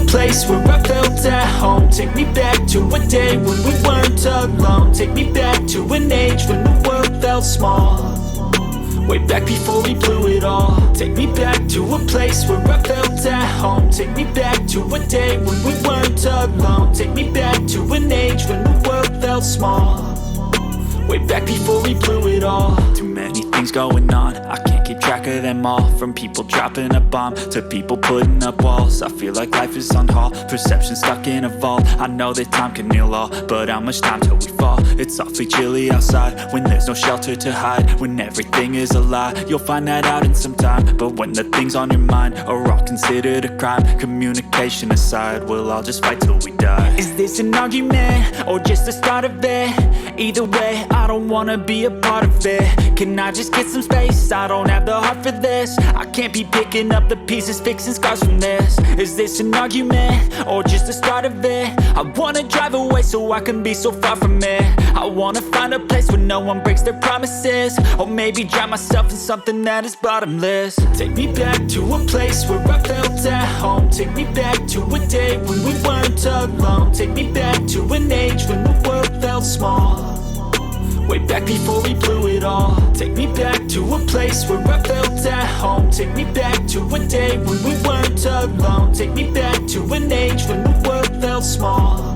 place where I felt at home. Take me back to a day when we weren't alone. Take me back to an age when the world felt small, way back before we blew it all. Take me back to a place where I felt at home. Take me back to a day when we weren't alone. Take me back to an age when the world felt small, way back before we blew it all. Too many things going on, I can't keep track of them all. From people dropping a bomb to people putting up walls. I feel like life is on hold, perception stuck in a vault. I know that time can heal all, but how much time till we fall? It's awfully chilly outside when there's no shelter to hide. When everything is a lie, you'll find that out in some time. But when the things on your mind are all considered a crime, communication aside, we'll all just fight till we die. Is this an argument or just the start of it? Either way, I don't wanna be a part of it. Can I just get some space? I don't have the heart for this. I can't be picking up the pieces, fixing scars from this. Is this an argument or just the start of it? I wanna drive away so I can be so far from it. I wanna find a place where no one breaks their promises, or maybe drown myself in something that is bottomless. Take me back to a place where I felt at home. Take me back to a day when we weren't alone. Take me back to an age when the world felt small, way back before we blew it all. Take me back to a place where I felt at home. Take me back to a day when we weren't alone. Take me back to an age when the world felt small,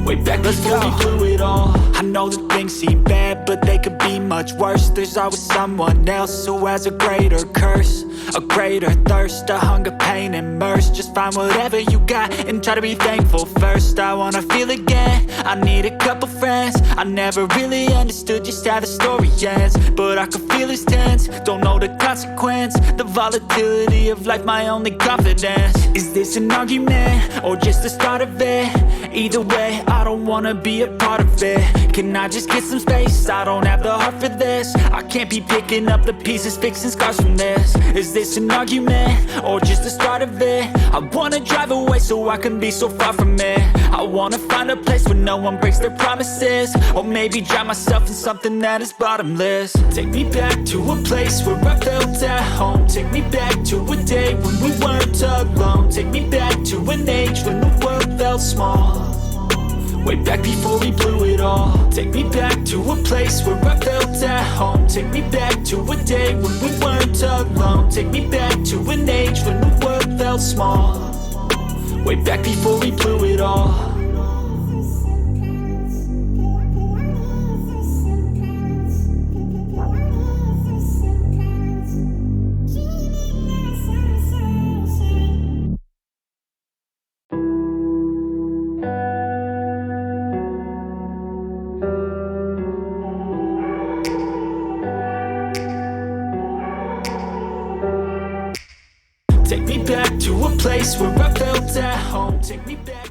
way back before we blew it all. I know that things seem bad, but they could be much worse. There's always someone else who has a greater curse, a greater thirst, a hunger, pain, and mercy. Just find whatever you got and try to be thankful first. I wanna feel again, I need a couple friends. I never really understood just how the story ends, but I can feel it's tense, don't know the consequence. The volatility of life, my only confidence. Is this an argument or just the start of it? Either way, I don't wanna be a part of it. Can I just get some space? I don't have the heart for this. I can't be picking up the pieces, fixing scars from this. Is this an argument or just the start of it? I wanna drive away so I can be so far from it. I wanna find a place where no one breaks their promises, or maybe drown myself in something that is bottomless. Take me back to a place where I felt at home. Take me back to a day when we weren't alone. Take me back to an age when the world felt small, way back before we blew it all. Take me back to a place where I felt at home. Take me back to a day when we weren't alone. Take me back to an age when the world felt small, way back before we blew it all. Take me back to a place where I felt at home. Take me back.